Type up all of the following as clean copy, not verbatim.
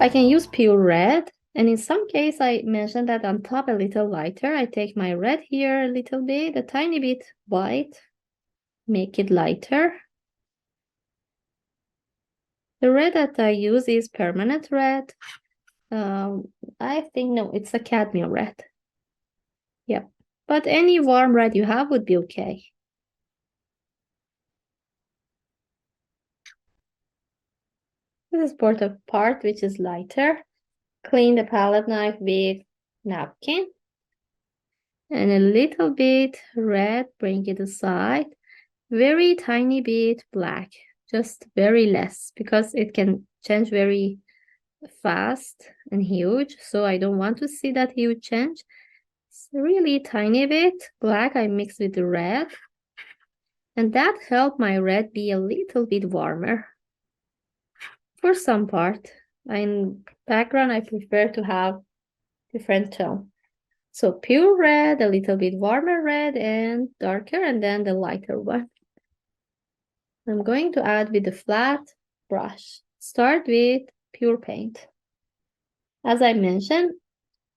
I can use pure red. And in some case, I mentioned that on top a little lighter. I take my red here a little bit, a tiny bit white, make it lighter. The red that I use is permanent red. I think, no, it's a cadmium red. Yep. But any warm red you have would be okay. This is the part which is lighter. Clean the palette knife with napkin. And a little bit red, bring it aside. Very tiny bit black, just very less, because it can change very fast and huge. So I don't want to see that huge change. It's really tiny bit black I mix with the red. And that helped my red be a little bit warmer. For some part, in background, I prefer to have different tone. So pure red, a little bit warmer red, and darker, and then the lighter one. I'm going to add with the flat brush. Start with pure paint. As I mentioned,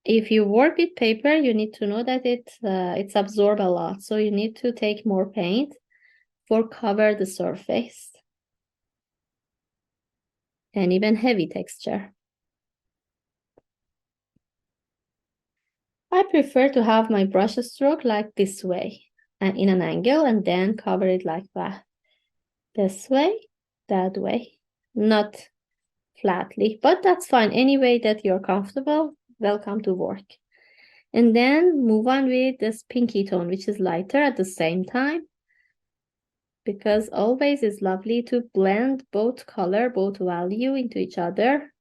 if you work with paper, you need to know that it's absorb a lot. So you need to take more paint for cover the surface. And even heavy texture. I prefer to have my brush stroke like this way, and in an angle, and then cover it like that. This way, that way, not flatly, but that's fine. Any way that you're comfortable, welcome to work. And then move on with this pinky tone, which is lighter at the same time, because always it's lovely to blend both color, both value into each other.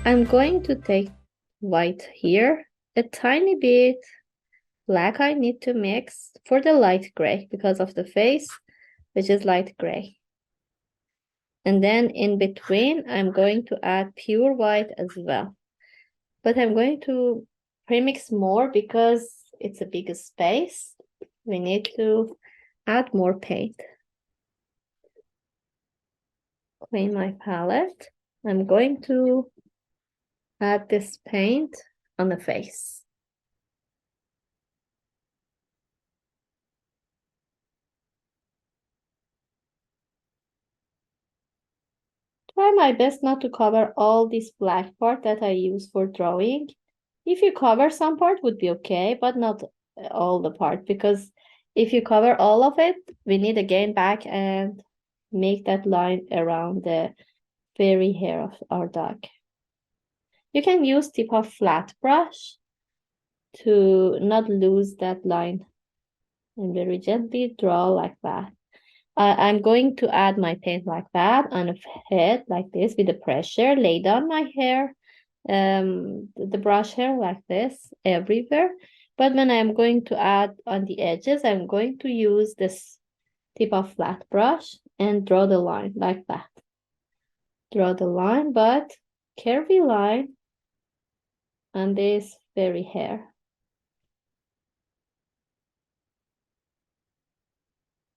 I'm going to take white here, a tiny bit black I need to mix for the light gray because of the face, which is light gray. And then in between, I'm going to add pure white as well. But I'm going to premix more because it's a big space. We need to add more paint. Clean my palette. I'm going to add this paint on the face. Try my best not to cover all this black part that I use for drawing. If you cover some part would be okay, but not all the part, because if you cover all of it, we need again back and make that line around the fairy hair of our dog. You can use tip of flat brush to not lose that line and very gently draw like that. I'm going to add my paint like that on a head like this with the pressure, lay down my hair, the brush hair like this everywhere. But when I'm going to add on the edges, I'm going to use this tip of flat brush and draw the line like that. Draw the line, but curvy line on this fairy hair.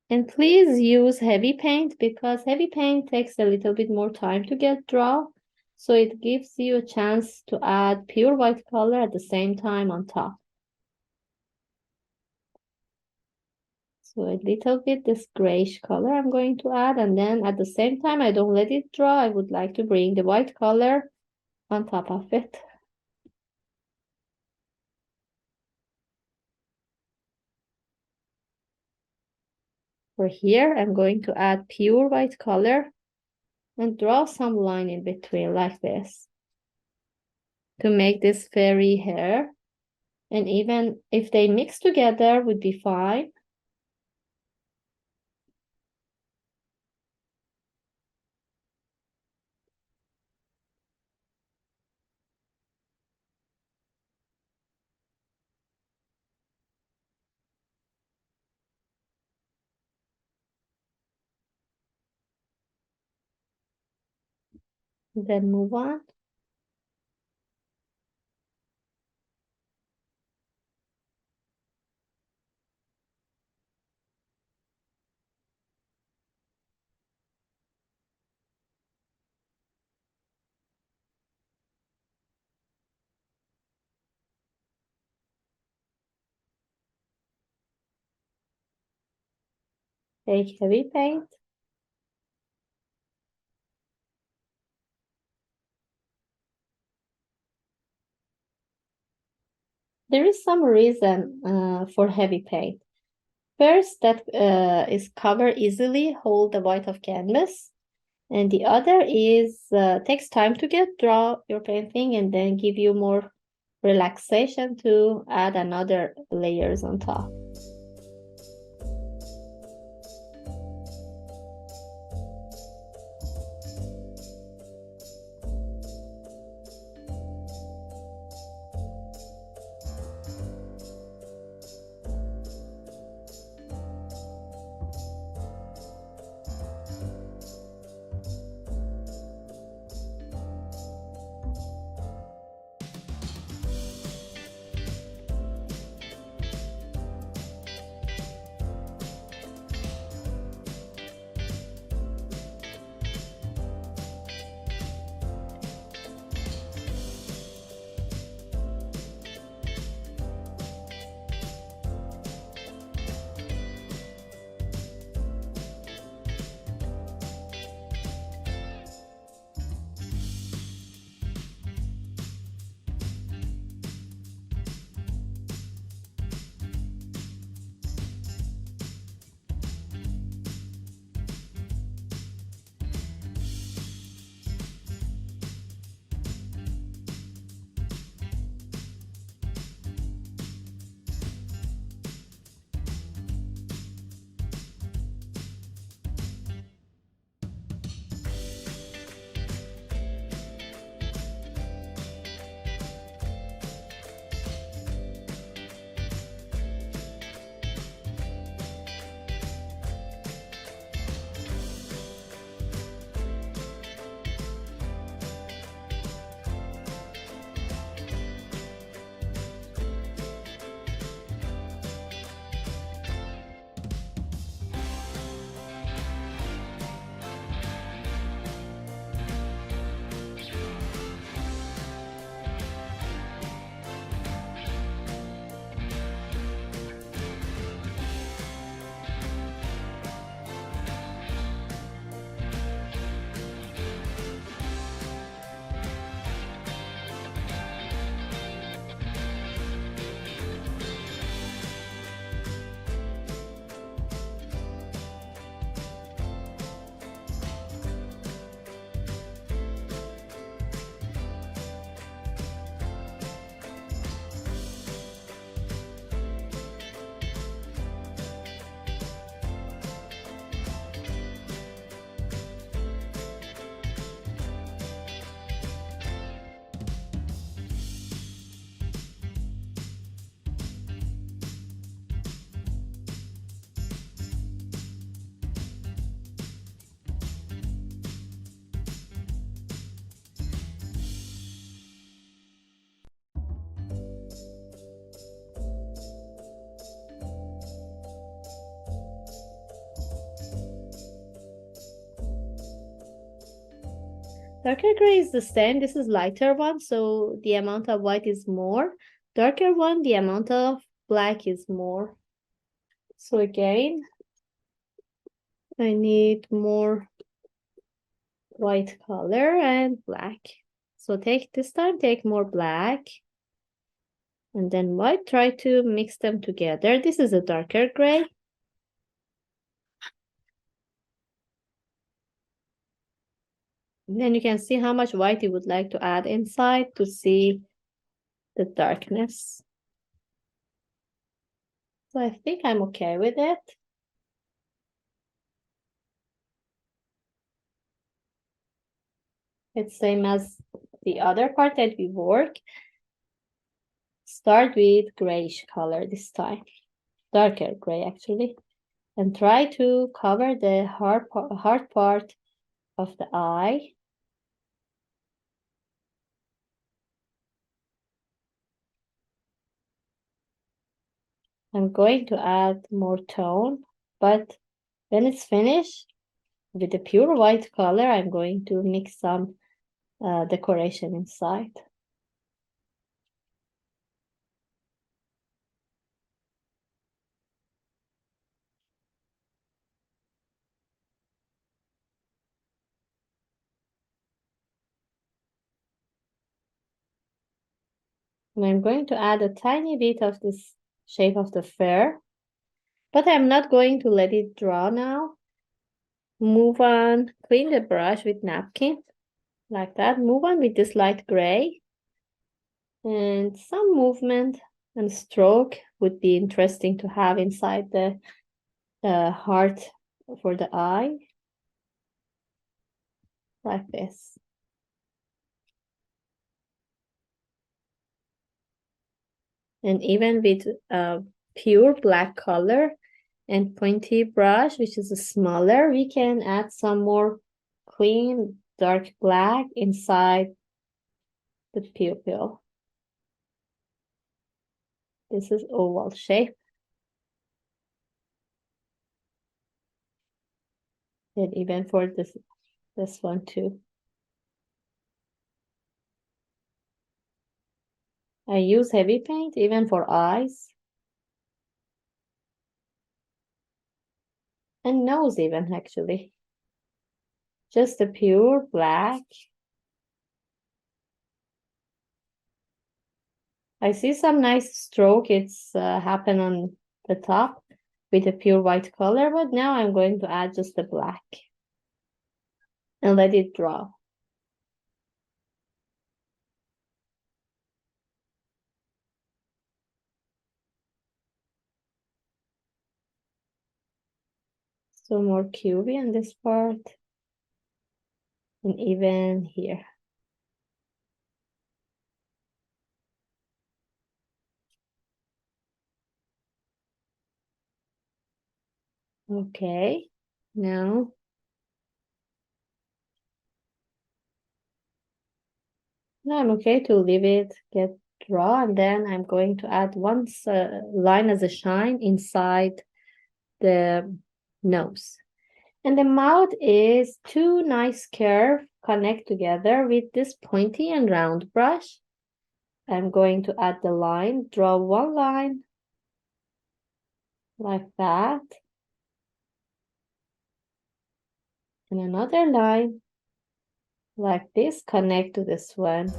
And please use heavy paint because heavy paint takes a little bit more time to get dry. So it gives you a chance to add pure white color at the same time on top. So a little bit this grayish color I'm going to add, and then at the same time, I don't let it dry. I would like to bring the white color on top of it. For here, I'm going to add pure white color and draw some line in between like this to make this fairy hair. And even if they mix together would be fine. Then move on. Take heavy paint. There is some reason for heavy paint. First, that is cover easily, hold the white of canvas. And the other is takes time to get draw your painting and then give you more relaxation to add another layers on top. Darker gray is the same. This is lighter one, so the amount of white is more. Darker one, the amount of black is more. So again, I need more white color and black. So this time take more black and then white. Try to mix them together. This is a darker gray. Then you can see how much white you would like to add inside to see the darkness. So I think I'm okay with it. It's same as the other part that we work. Start with grayish color this time, darker gray actually, and try to cover the hard part of the eye. I'm going to add more tone, but when it's finished with the pure white color, I'm going to mix some decoration inside. And I'm going to add a tiny bit of this shape of the fur, but I'm not going to let it draw now. Move on, clean the brush with napkin, like that. Move on with this light gray. And some movement and stroke would be interesting to have inside the heart for the eye, like this. And even with pure black color and pointy brush, which is smaller, we can add some more clean dark black inside the pupil. This is oval shape. And even for this one too. I use heavy paint even for eyes. And nose even, actually. Just a pure black. I see some nice stroke. It's happen on the top with a pure white color, but now I'm going to add just the black and let it draw. So more cubey on this part and even here. Okay, now I'm okay to leave it get draw, and then I'm going to add one line as a shine inside the nose. And the mouth is two nice curves connect together with this pointy and round brush. I'm going to add the line, draw one line like that. And another line like this, connect to this one.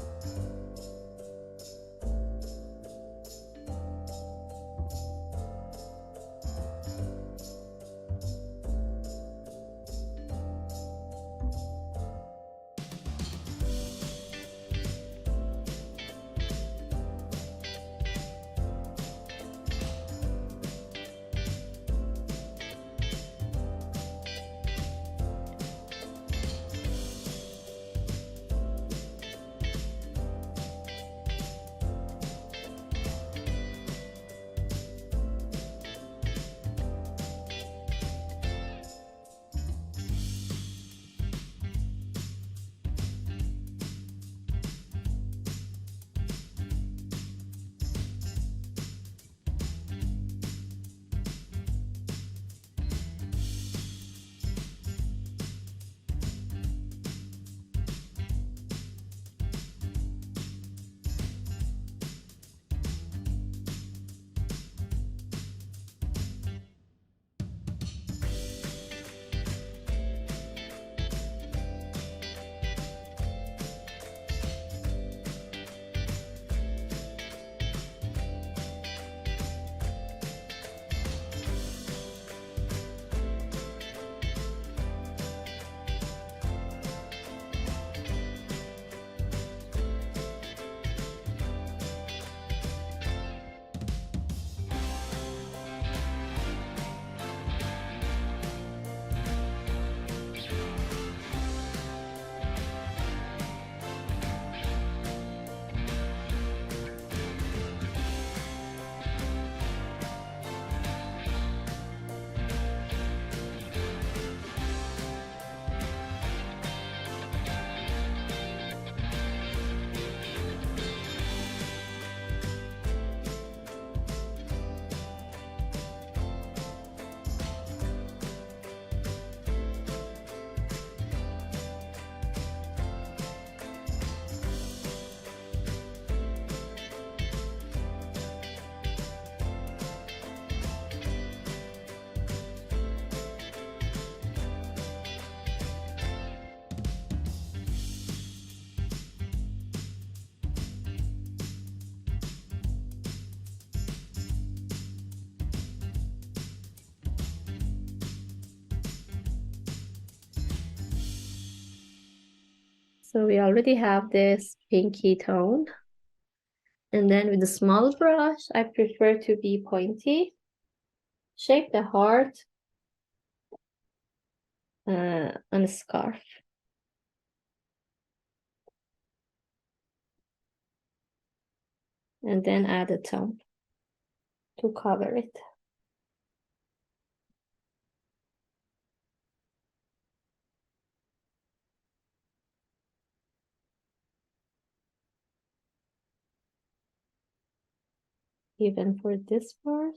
So we already have this pinky tone. And then with a small brush, I prefer to be pointy. Shape the heart on a scarf. And then add a tone to cover it. Even for this part.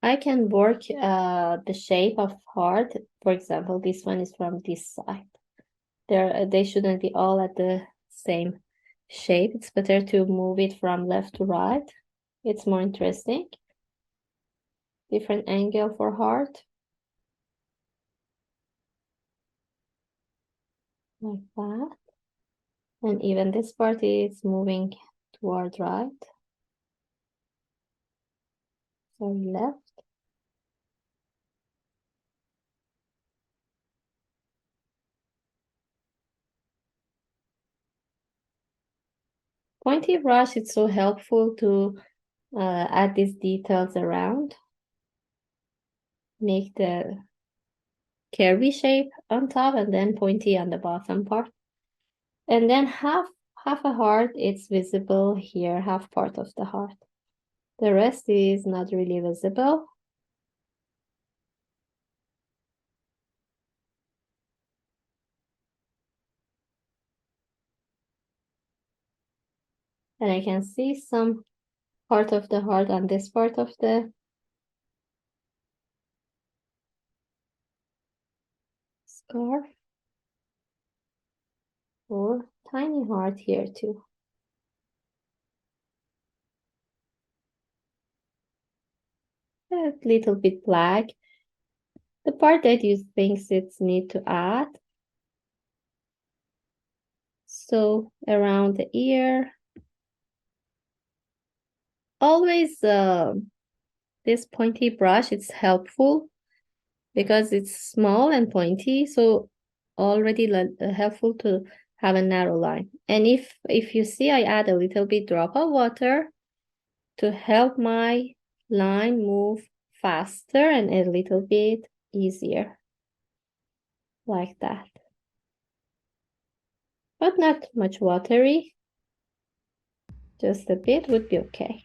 I can work the shape of heart. For example, this one is from this side. They shouldn't be all at the same shape. It's better to move it from left to right. It's more interesting. Different angle for heart. Like that. And even this part is moving toward right. So left. Pointy brush, it's so helpful to add these details around. Make the curvy shape on top and then pointy on the bottom part. And then half a heart, it's visible here, half part of the heart. The rest is not really visible. And I can see some part of the heart on this part of the scarf. Or tiny heart here too. A little bit black. The part that you think it's need to add. So around the ear. Always this pointy brush, it's helpful because it's small and pointy, so already helpful to have a narrow line. And if you see, I add a little bit drop of water to help my line move faster and a little bit easier, like that. But not much watery, just a bit would be okay.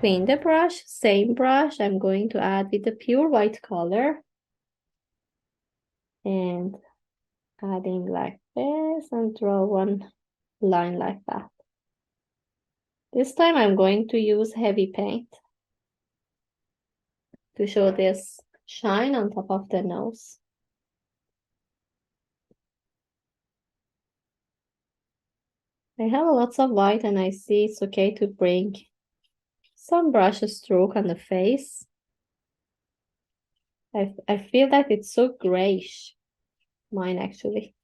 Clean the brush, same brush I'm going to add with the pure white color. And adding like this and draw one line like that. This time I'm going to use heavy paint to show this shine on top of the nose. I have lots of white and I see it's okay to bring some brush stroke on the face. I feel that it's so grayish, mine actually.